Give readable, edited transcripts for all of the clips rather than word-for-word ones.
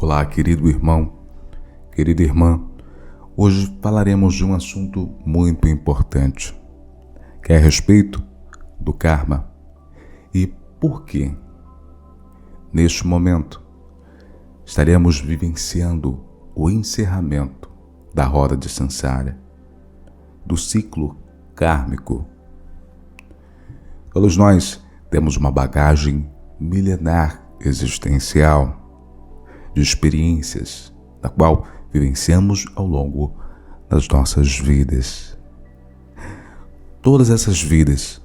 Olá, querido irmão, querida irmã. Hoje falaremos de um assunto muito importante, que é a respeito do karma. E por que, neste momento, estaremos vivenciando o encerramento da roda de Sansara, do ciclo kármico. Todos nós temos uma bagagem milenar existencial, de experiências, da qual vivenciamos ao longo das nossas vidas. Todas essas vidas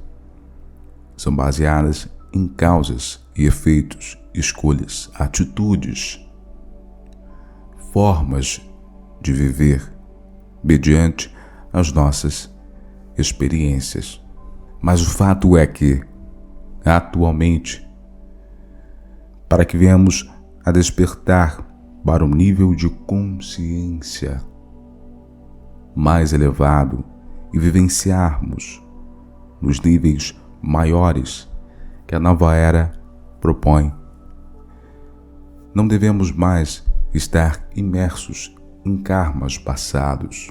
são baseadas em causas e efeitos, escolhas, atitudes, formas de viver mediante as nossas experiências. Mas o fato é que, atualmente, para que venhamos a despertar para um nível de consciência mais elevado e vivenciarmos nos níveis maiores que a nova era propõe, não devemos mais estar imersos em karmas passados.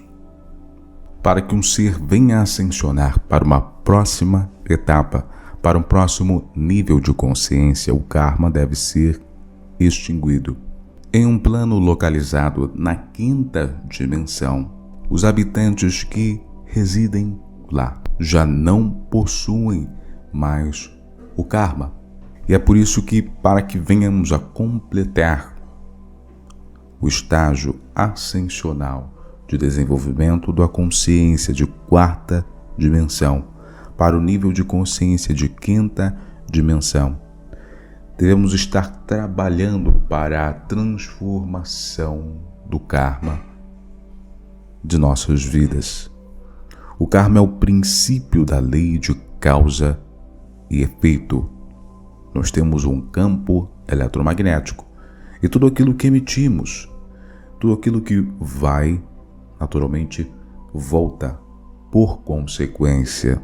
Para que um ser venha a ascensionar para uma próxima etapa, para um próximo nível de consciência, o karma deve ser extinguido. Em um plano localizado na quinta dimensão, os habitantes que residem lá já não possuem mais o karma. E é por isso que, para que venhamos a completar o estágio ascensional de desenvolvimento da consciência de quarta dimensão para o nível de consciência de quinta dimensão, devemos estar trabalhando para a transformação do karma de nossas vidas. O karma é o princípio da lei de causa e efeito. Nós temos um campo eletromagnético e tudo aquilo que emitimos, tudo aquilo que vai, naturalmente, volta por consequência.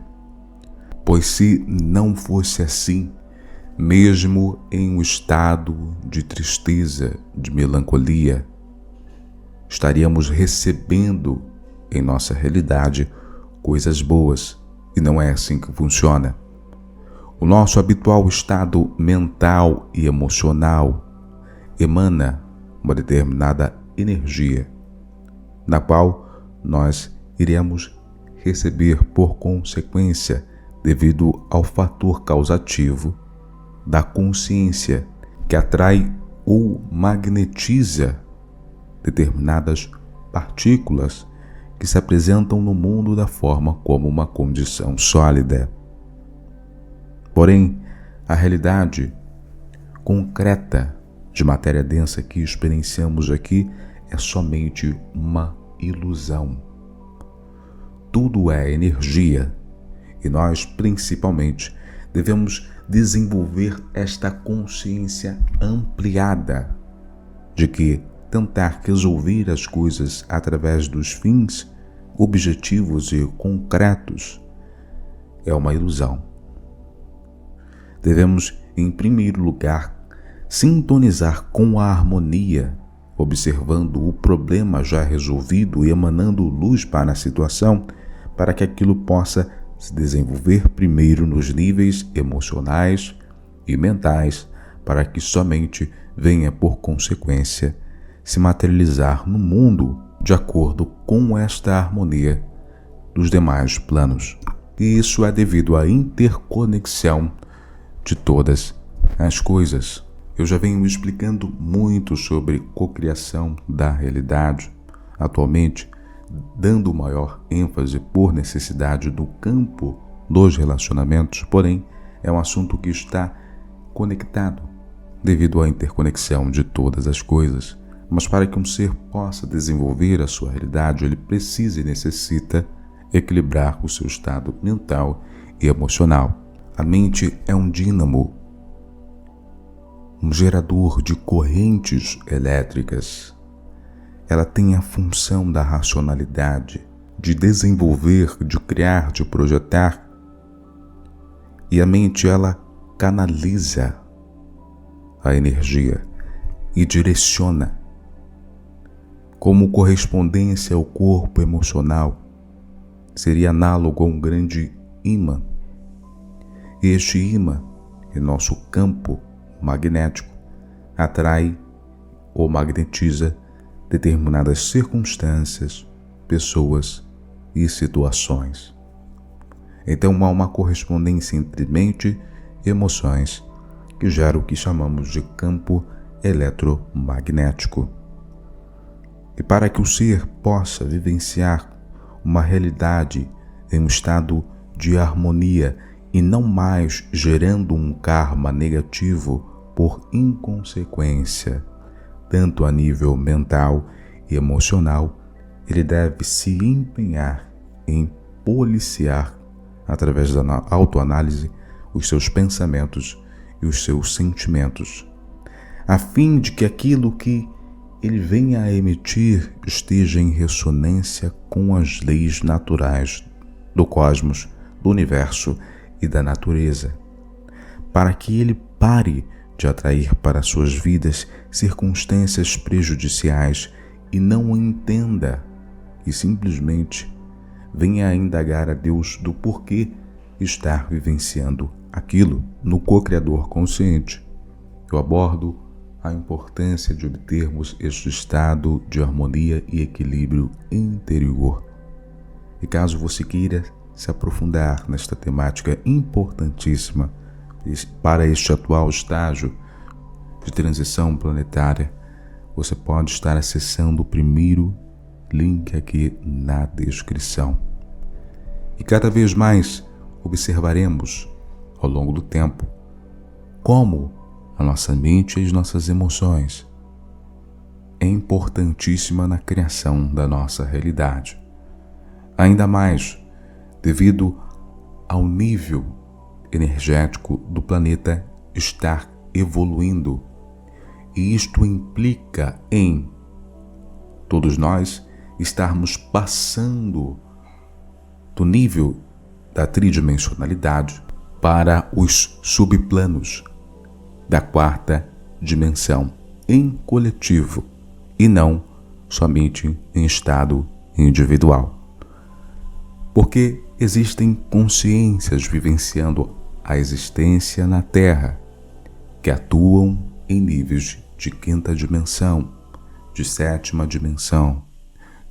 Pois se não fosse assim, mesmo em um estado de tristeza, de melancolia, estaríamos recebendo em nossa realidade coisas boas, e não é assim que funciona. O nosso habitual estado mental e emocional emana uma determinada energia, na qual nós iremos receber por consequência devido ao fator causativo da consciência que atrai ou magnetiza determinadas partículas que se apresentam no mundo da forma como uma condição sólida. Porém, a realidade concreta de matéria densa que experienciamos aqui é somente uma ilusão. Tudo é energia e nós, principalmente, devemos desenvolver esta consciência ampliada de que tentar resolver as coisas através dos fins objetivos e concretos é uma ilusão. Devemos, em primeiro lugar, sintonizar com a harmonia, observando o problema já resolvido e emanando luz para a situação, para que aquilo possa se desenvolver primeiro nos níveis emocionais e mentais, para que somente venha por consequência se materializar no mundo de acordo com esta harmonia dos demais planos. E isso é devido à interconexão de todas as coisas. Eu já venho explicando muito sobre cocriação da realidade, atualmente dando maior ênfase por necessidade do campo dos relacionamentos, porém é um assunto que está conectado devido à interconexão de todas as coisas. Mas para que um ser possa desenvolver a sua realidade, ele precisa e necessita equilibrar o seu estado mental e emocional. A mente é um dínamo, um gerador de correntes elétricas. Ela tem a função da racionalidade, de desenvolver, de criar, de projetar. E a mente, ela canaliza a energia. e direciona. Como correspondência ao corpo emocional, seria análogo a um grande ímã. Este ímã, em nosso campo magnético, atrai ou magnetiza determinadas circunstâncias, pessoas e situações. Então há uma correspondência entre mente e emoções que gera o que chamamos de campo eletromagnético. E para que o ser possa vivenciar uma realidade em um estado de harmonia e não mais gerando um karma negativo por inconsequência, tanto a nível mental e emocional, ele deve se empenhar em policiar, através da autoanálise, os seus pensamentos e os seus sentimentos, a fim de que aquilo que ele venha a emitir esteja em ressonância com as leis naturais do cosmos, do universo e da natureza, para que ele pare de atrair para suas vidas circunstâncias prejudiciais e não o entenda e simplesmente venha a indagar a Deus do porquê estar vivenciando aquilo no co-criador consciente. Eu abordo a importância de obtermos este estado de harmonia e equilíbrio interior. E caso você queira se aprofundar nesta temática importantíssima para este atual estágio de transição planetária, você pode estar acessando o primeiro link aqui na descrição. E cada vez mais observaremos ao longo do tempo como a nossa mente e as nossas emoções é importantíssima na criação da nossa realidade. Ainda mais devido ao nível energético do planeta estar evoluindo. E isto implica em todos nós estarmos passando do nível da tridimensionalidade para os subplanos da quarta dimensão em coletivo e não somente em estado individual. Porque existem consciências vivenciando a existência na Terra que atuam em níveis de quinta dimensão, de sétima dimensão,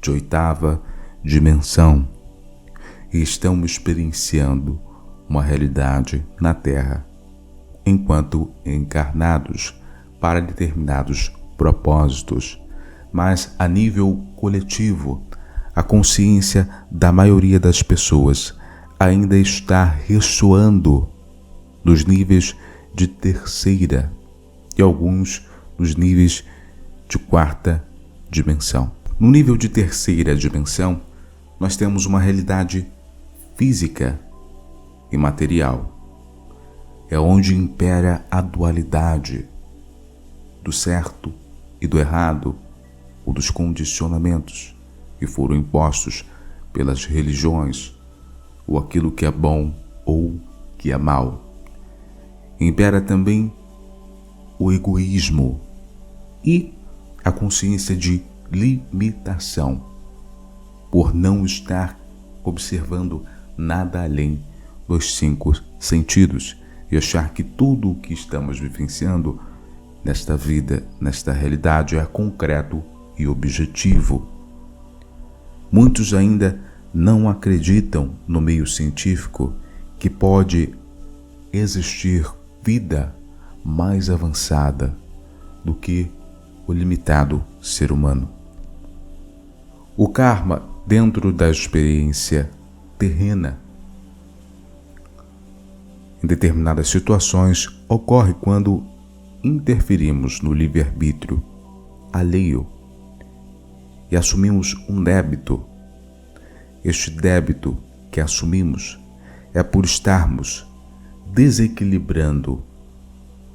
de oitava dimensão e estão experienciando uma realidade na Terra enquanto encarnados para determinados propósitos, mas a nível coletivo, a consciência da maioria das pessoas ainda está ressoando nos níveis de terceira e alguns nos níveis de quarta dimensão. No nível de terceira dimensão, nós temos uma realidade física e material. É onde impera a dualidade do certo e do errado, ou dos condicionamentos que foram impostos pelas religiões, ou aquilo que é bom ou que é mal. Impera também o egoísmo e a consciência de limitação, por não estar observando nada além dos 5 sentidos e achar que tudo o que estamos vivenciando nesta vida, nesta realidade, é concreto e objetivo. Muitos ainda não acreditam no meio científico que pode existir vida mais avançada do que o limitado ser humano. O karma, dentro da experiência terrena, em determinadas situações, ocorre quando interferimos no livre-arbítrio alheio e assumimos um débito. Este débito que assumimos é por estarmos desequilibrando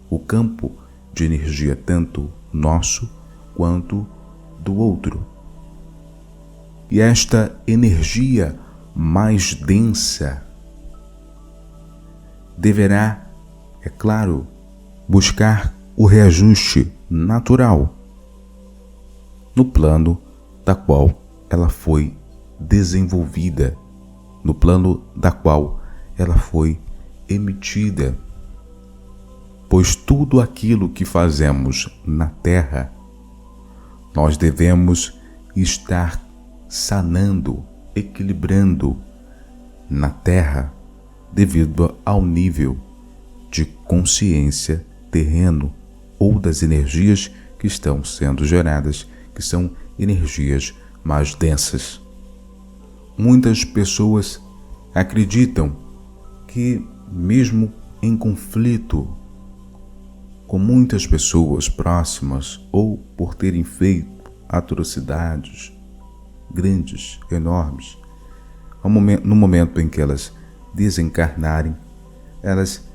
o campo de energia tanto nosso quanto do outro. E esta energia mais densa deverá, é claro, buscar o reajuste natural, no plano da qual ela foi desenvolvida, no plano da qual ela foi emitida. Pois tudo aquilo que fazemos na Terra, nós devemos estar sanando, equilibrando na Terra devido ao nível de consciência terreno ou das energias que estão sendo geradas, que são energias mais densas. Muitas pessoas acreditam que, mesmo em conflito com muitas pessoas próximas ou por terem feito atrocidades grandes, enormes, no momento em que elas desencarnarem, elas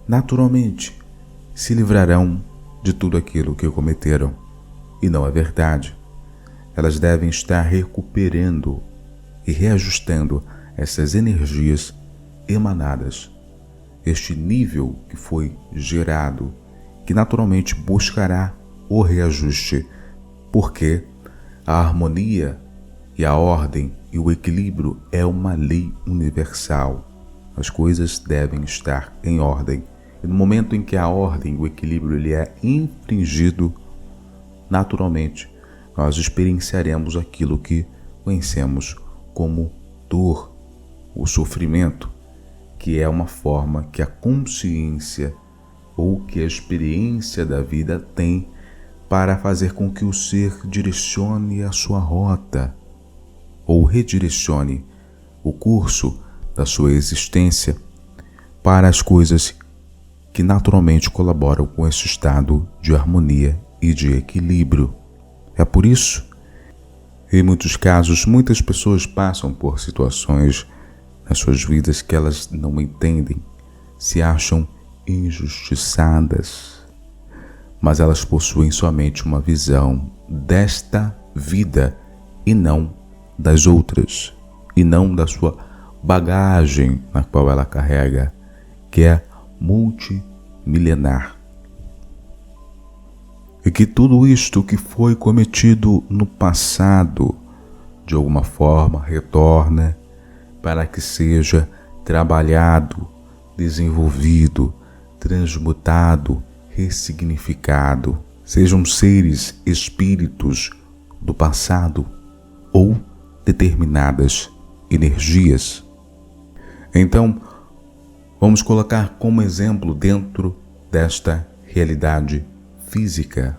naturalmente se livrarão de tudo aquilo que cometeram. E não é verdade. Elas devem estar recuperando e reajustando essas energias emanadas, este nível que foi gerado, que naturalmente buscará o reajuste, porque a harmonia e a ordem e o equilíbrio é uma lei universal. As coisas devem estar em ordem. E no momento em que a ordem e o equilíbrio ele é infringido, naturalmente nós experienciaremos aquilo que conhecemos como dor, o sofrimento, que é uma forma que a consciência ou que a experiência da vida tem para fazer com que o ser direcione a sua rota ou redirecione o curso da sua existência para as coisas que naturalmente colaboram com esse estado de harmonia e de equilíbrio. É por isso, em muitos casos, muitas pessoas passam por situações nas suas vidas que elas não entendem, se acham injustiçadas, mas elas possuem somente uma visão desta vida e não das outras, e não da sua bagagem na qual ela carrega, que é multimilenar. E que tudo isto que foi cometido no passado, de alguma forma, retorna para que seja trabalhado, desenvolvido, transmutado, ressignificado. Sejam seres, espíritos do passado ou determinadas energias. Então, vamos colocar como exemplo dentro desta realidade física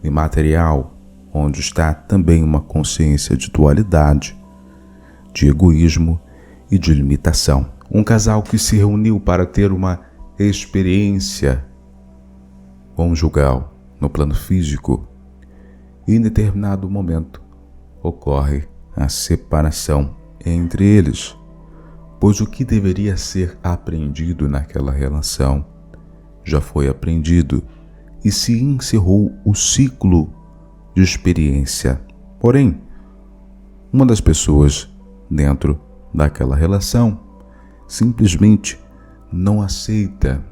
e material, onde está também uma consciência de dualidade, de egoísmo e de limitação. Um casal que se reuniu para ter uma experiência conjugal no plano físico e em determinado momento ocorre a separação entre eles, pois o que deveria ser aprendido naquela relação já foi aprendido e se encerrou o ciclo de experiência. Porém, uma das pessoas dentro daquela relação simplesmente não aceita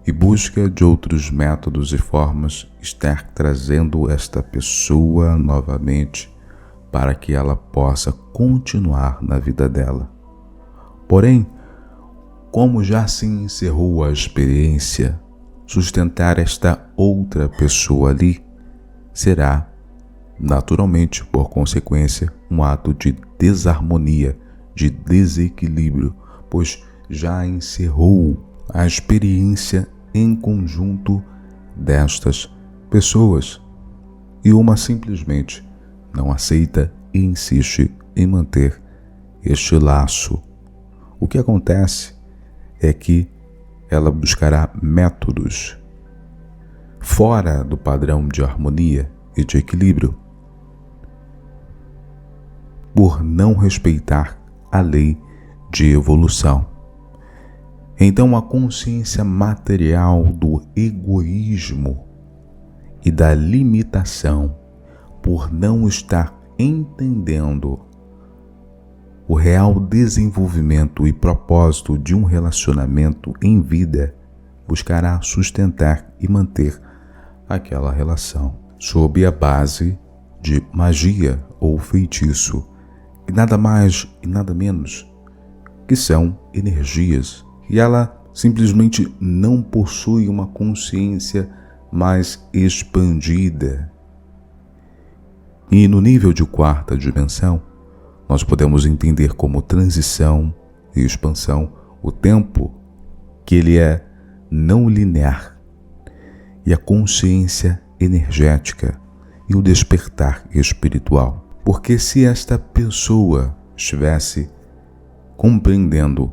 e busca de outros métodos e formas estar trazendo esta pessoa novamente para que ela possa continuar na vida dela. Porém, como já se encerrou a experiência, sustentar esta outra pessoa ali será, naturalmente, por consequência, um ato de desarmonia, de desequilíbrio, pois já encerrou a experiência em conjunto destas pessoas. E uma simplesmente não aceita e insiste em manter este laço. O que acontece é que ela buscará métodos fora do padrão de harmonia e de equilíbrio, por não respeitar a lei de evolução. Então a consciência material do egoísmo e da limitação, por não estar entendendo o real desenvolvimento e propósito de um relacionamento em vida, buscará sustentar e manter aquela relação, sob a base de magia ou feitiço, e nada mais e nada menos que são energias, e ela simplesmente não possui uma consciência mais expandida. E no nível de quarta dimensão, nós podemos entender como transição e expansão o tempo, que ele é não linear, e a consciência energética e o despertar espiritual. Porque se esta pessoa estivesse compreendendo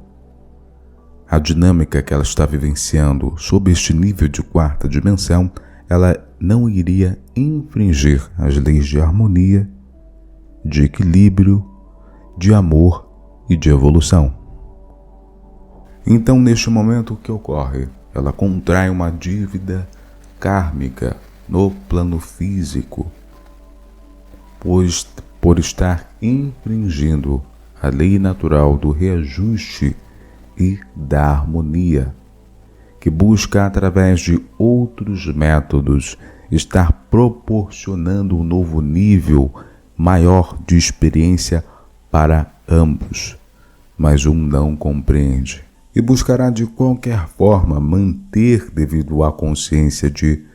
a dinâmica que ela está vivenciando sob este nível de quarta dimensão, ela não iria infringir as leis de harmonia, de equilíbrio, de amor e de evolução. Então, neste momento, o que ocorre? Ela contrai uma dívida kármica no plano físico, pois por estar infringindo a lei natural do reajuste e da harmonia, que busca, através de outros métodos, estar proporcionando um novo nível maior de experiência para ambos, mas um não compreende e buscará de qualquer forma manter devido à consciência de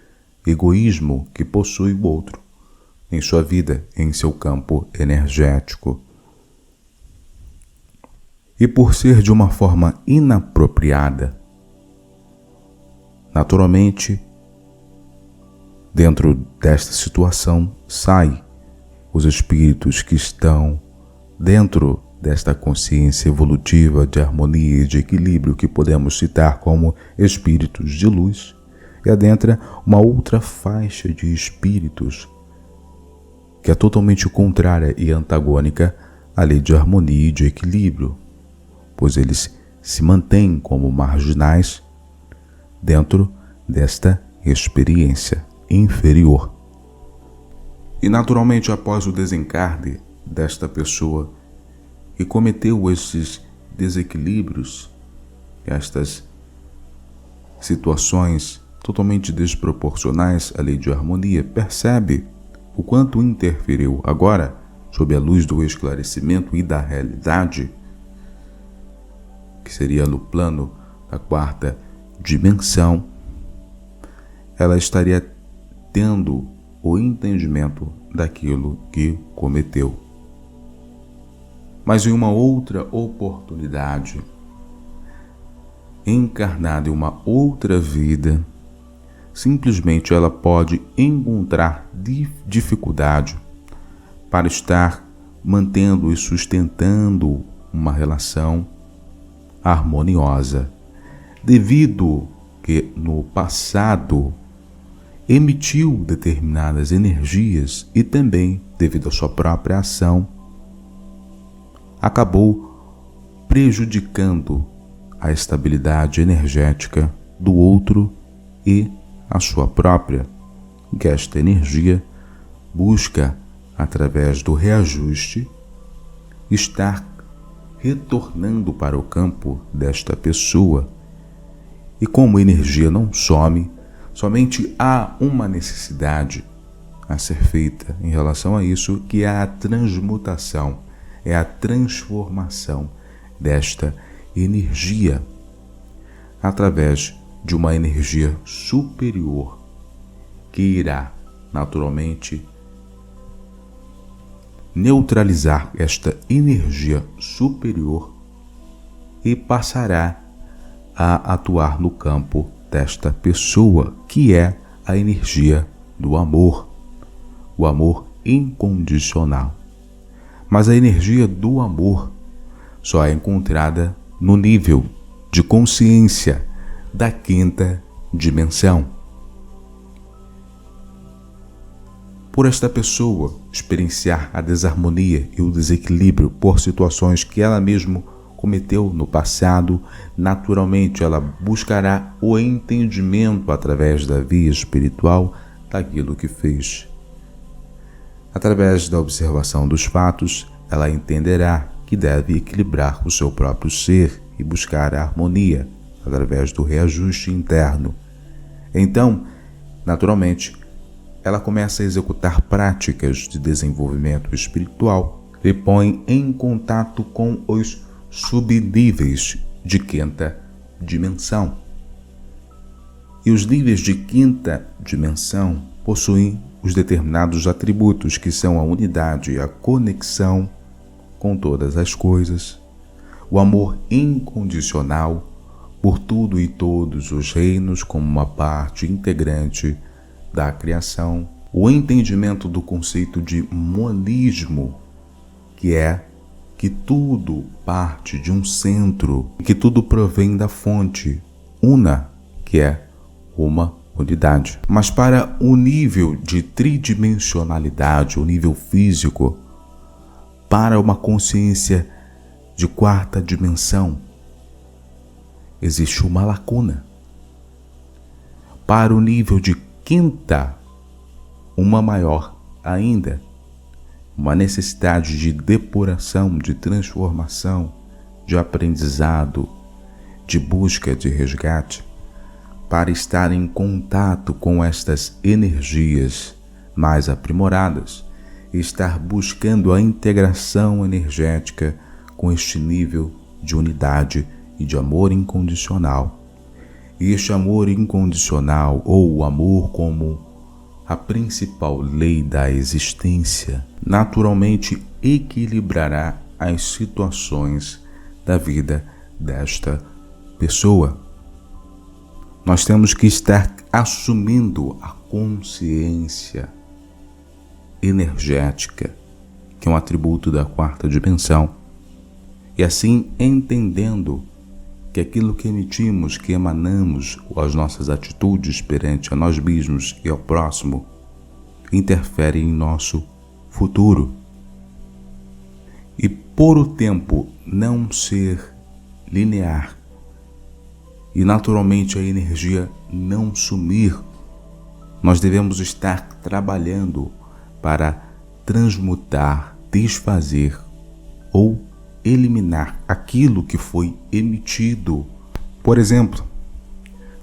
egoísmo que possui o outro em sua vida, em seu campo energético. E por ser de uma forma inapropriada, naturalmente, dentro desta situação, saem os espíritos que estão dentro desta consciência evolutiva de harmonia e de equilíbrio, que podemos citar como espíritos de luz, e adentra uma outra faixa de espíritos que é totalmente contrária e antagônica à lei de harmonia e de equilíbrio, pois eles se mantêm como marginais dentro desta experiência inferior. E naturalmente, após o desencarne desta pessoa que cometeu esses desequilíbrios, estas situações totalmente desproporcionais à lei de harmonia, percebe o quanto interferiu. Agora, sob a luz do esclarecimento e da realidade, que seria no plano da quarta dimensão, ela estaria tendo o entendimento daquilo que cometeu. Mas em uma outra oportunidade, encarnada em uma outra vida, simplesmente ela pode encontrar dificuldade para estar mantendo e sustentando uma relação harmoniosa, devido que no passado emitiu determinadas energias e também, devido à sua própria ação, acabou prejudicando a estabilidade energética do outro e a sua própria, que esta energia busca, através do reajuste, estar retornando para o campo desta pessoa. E como a energia não some, somente há uma necessidade a ser feita em relação a isso, que é a transmutação, é a transformação desta energia através de uma energia superior, que irá naturalmente neutralizar esta energia superior e passará a atuar no campo desta pessoa, que é a energia do amor, o amor incondicional. Mas a energia do amor só é encontrada no nível de consciência da quinta dimensão. Por esta pessoa experienciar a desarmonia e o desequilíbrio por situações que ela mesma cometeu no passado, naturalmente ela buscará o entendimento através da via espiritual daquilo que fez. Através da observação dos fatos, ela entenderá que deve equilibrar o seu próprio ser e buscar a harmonia através do reajuste interno. Então, Naturalmente, ela começa a executar práticas de desenvolvimento espiritual e põe em contato com os subníveis de quinta dimensão. E os níveis de quinta dimensão possuem os determinados atributos que são a unidade e a conexão com todas as coisas, o amor incondicional por tudo e todos os reinos como uma parte integrante da criação, o entendimento do conceito de monismo, que é que tudo parte de um centro, que tudo provém da fonte una, que é uma unidade. Mas para o nível de tridimensionalidade, o nível físico, para uma consciência de quarta dimensão, existe uma lacuna. Para o nível de quinta, uma maior ainda, uma necessidade de depuração, de transformação, de aprendizado, de busca de resgate, para estar em contato com estas energias mais aprimoradas e estar buscando a integração energética com este nível de unidade e de amor incondicional. E este amor incondicional, ou o amor como a principal lei da existência, naturalmente equilibrará as situações da vida desta pessoa. Nós temos que estar assumindo a consciência energética, que é um atributo da quarta dimensão, e assim entendendo que aquilo que emitimos, que emanamos, as nossas atitudes perante a nós mesmos e ao próximo, interfere em nosso futuro. E por o tempo não ser linear e naturalmente a energia não sumir, nós devemos estar trabalhando para transmutar, desfazer ou eliminar aquilo que foi emitido. Por exemplo,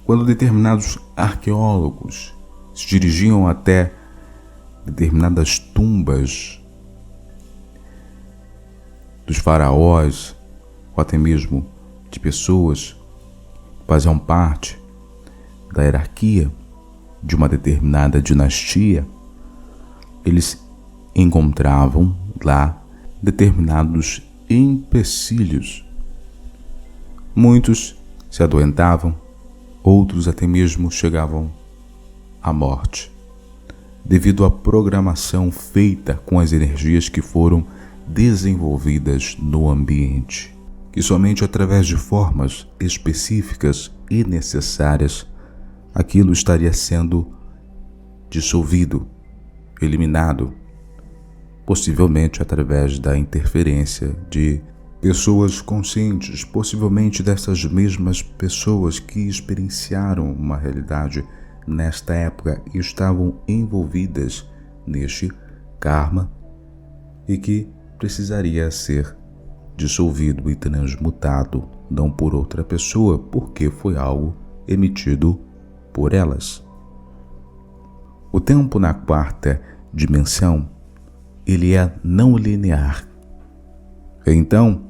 quando determinados arqueólogos se dirigiam até determinadas tumbas dos faraós, ou até mesmo de pessoas que faziam parte da hierarquia de uma determinada dinastia, eles encontravam lá determinados empecilhos. Muitos se adoentavam, outros até mesmo chegavam à morte, devido à programação feita com as energias que foram desenvolvidas no ambiente, que somente através de formas específicas e necessárias aquilo estaria sendo dissolvido, eliminado, possivelmente através da interferência de pessoas conscientes, possivelmente dessas mesmas pessoas que experienciaram uma realidade nesta época e estavam envolvidas neste karma e que precisaria ser dissolvido e transmutado, não por outra pessoa, porque foi algo emitido por elas. O tempo na quarta dimensão, ele é não linear. Então,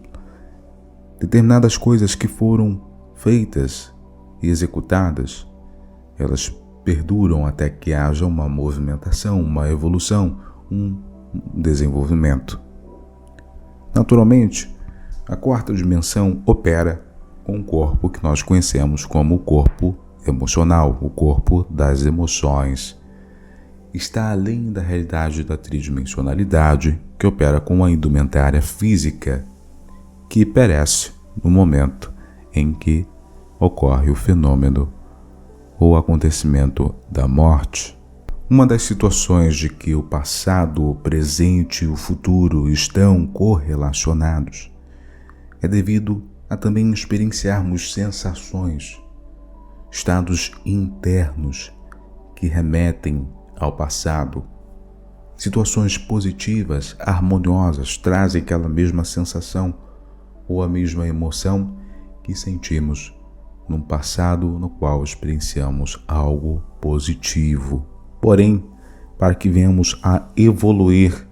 determinadas coisas que foram feitas e executadas, elas perduram até que haja uma movimentação, uma evolução, um desenvolvimento. Naturalmente, a quarta dimensão opera com o corpo que nós conhecemos como o corpo emocional, o corpo das emoções. Está além da realidade da tridimensionalidade, que opera com a indumentária física, que perece no momento em que ocorre o fenômeno ou acontecimento da morte. Uma das situações de que o passado, o presente e o futuro estão correlacionados é devido a também experienciarmos sensações, estados internos que remetem ao passado. Situações positivas, harmoniosas, trazem aquela mesma sensação ou a mesma emoção que sentimos num passado no qual experienciamos algo positivo. Porém, para que venhamos a evoluir,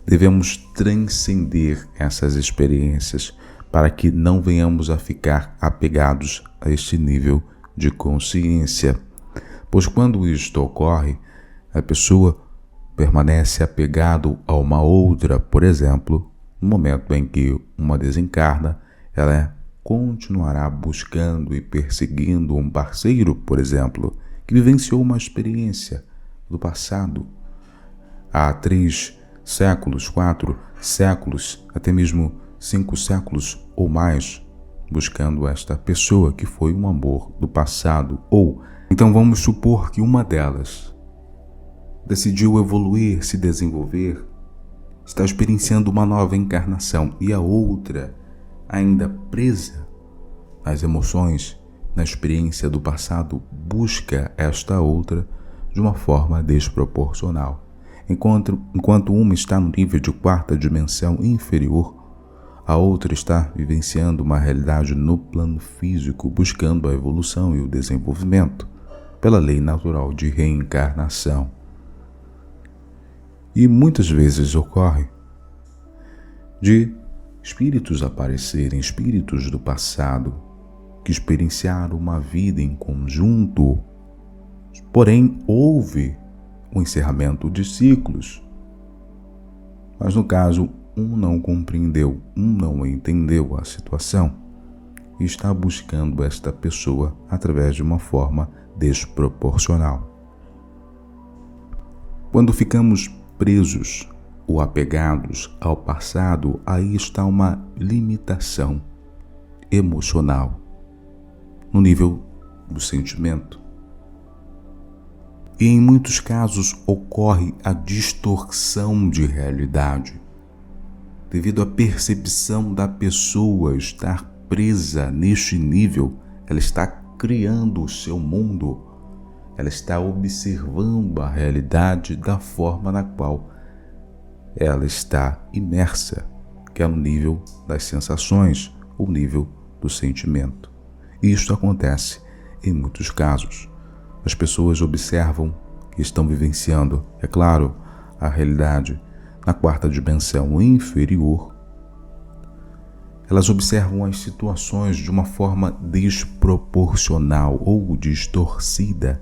devemos transcender essas experiências para que não venhamos a ficar apegados a este nível de consciência. Pois quando isto ocorre, a pessoa permanece apegado a uma outra, por exemplo, no momento em que uma desencarna, ela continuará buscando e perseguindo um parceiro, por exemplo, que vivenciou uma experiência do passado há 3 séculos, 4 séculos, até mesmo 5 séculos ou mais, buscando esta pessoa que foi um amor do passado. Ou, então vamos supor que uma delas decidiu evoluir, se desenvolver, está experienciando uma nova encarnação, e a outra, ainda presa nas emoções, na experiência do passado, busca esta outra de uma forma desproporcional. Enquanto uma está no nível de 4ª dimensão inferior, a outra está vivenciando uma realidade no plano físico, buscando a evolução e o desenvolvimento pela lei natural de reencarnação. E muitas vezes ocorre de espíritos aparecerem, espíritos do passado, que experienciaram uma vida em conjunto, porém houve um encerramento de ciclos. Mas no caso, um não compreendeu, um não entendeu a situação e está buscando esta pessoa através de uma forma desproporcional. Quando ficamos presos ou apegados ao passado, aí está uma limitação emocional no nível do sentimento. E em muitos casos ocorre a distorção de realidade, devido à percepção da pessoa estar presa neste nível. Ela está criando o seu mundo, ela está observando a realidade da forma na qual ela está imersa, que é no nível das sensações, o nível do sentimento. E isto acontece em muitos casos. As pessoas observam que estão vivenciando, é claro, a realidade na 4ª dimensão inferior. Elas observam as situações de uma forma desproporcional ou distorcida,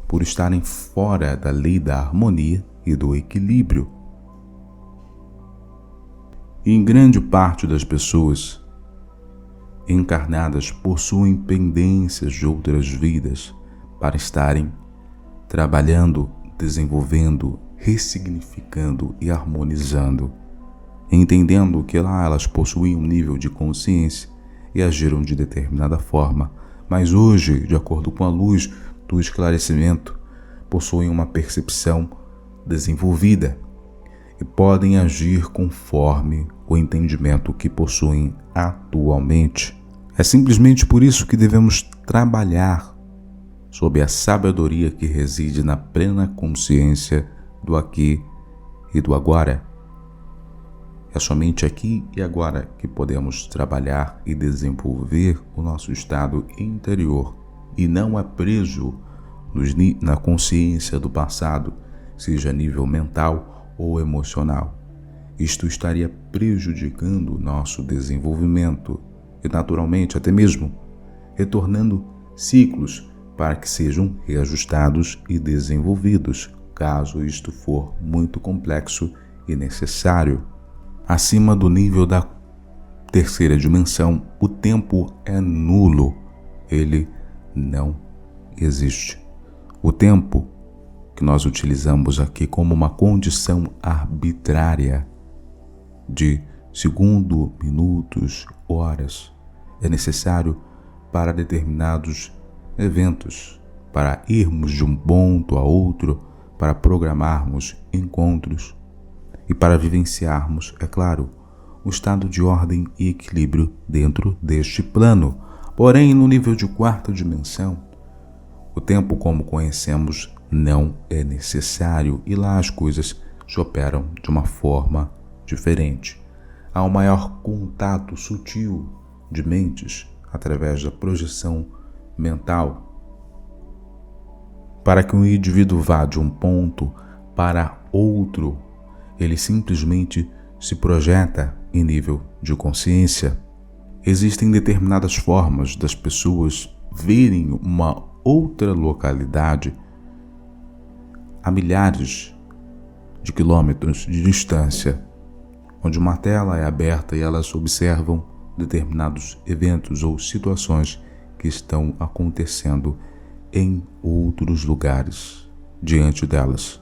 por estarem fora da lei da harmonia e do equilíbrio. E em grande parte das pessoas encarnadas possuem pendências de outras vidas para estarem trabalhando, desenvolvendo, ressignificando e harmonizando, entendendo que lá elas possuem um nível de consciência e agiram de determinada forma, mas hoje, de acordo com a luz do esclarecimento, possuem uma percepção desenvolvida e podem agir conforme o entendimento que possuem atualmente. É simplesmente por isso que devemos trabalhar sob a sabedoria que reside na plena consciência do aqui e do agora. É somente aqui e agora que podemos trabalhar e desenvolver o nosso estado interior, e não é preso na consciência do passado, seja a nível mental ou emocional. Isto estaria prejudicando o nosso desenvolvimento e, naturalmente, até mesmo retornando ciclos para que sejam reajustados e desenvolvidos, caso isto for muito complexo e necessário. Acima do nível da 3ª dimensão, o tempo é nulo, ele não existe. O tempo que nós utilizamos aqui como uma condição arbitrária de segundo, minutos, horas, é necessário para determinados eventos, para irmos de um ponto a outro, para programarmos encontros e para vivenciarmos, é claro, o estado de ordem e equilíbrio dentro deste plano. Porém, no nível de 4ª dimensão, o tempo como conhecemos não é necessário e lá as coisas se operam de uma forma diferente. Há um maior contato sutil de mentes, através da projeção mental, para que um indivíduo vá de um ponto para outro, ele simplesmente se projeta em nível de consciência. Existem determinadas formas das pessoas verem uma outra localidade a milhares de quilômetros de distância, onde uma tela é aberta e elas observam determinados eventos ou situações que estão acontecendo em outros lugares diante delas.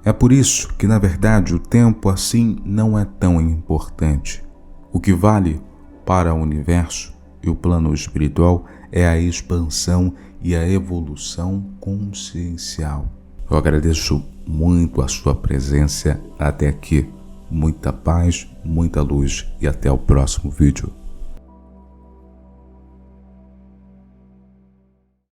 É por isso que, na verdade, o tempo assim não é tão importante. O que vale para o universo e o plano espiritual é a expansão e a evolução consciencial. Eu agradeço muito a sua presença até aqui. Muita paz, muita luz e até o próximo vídeo.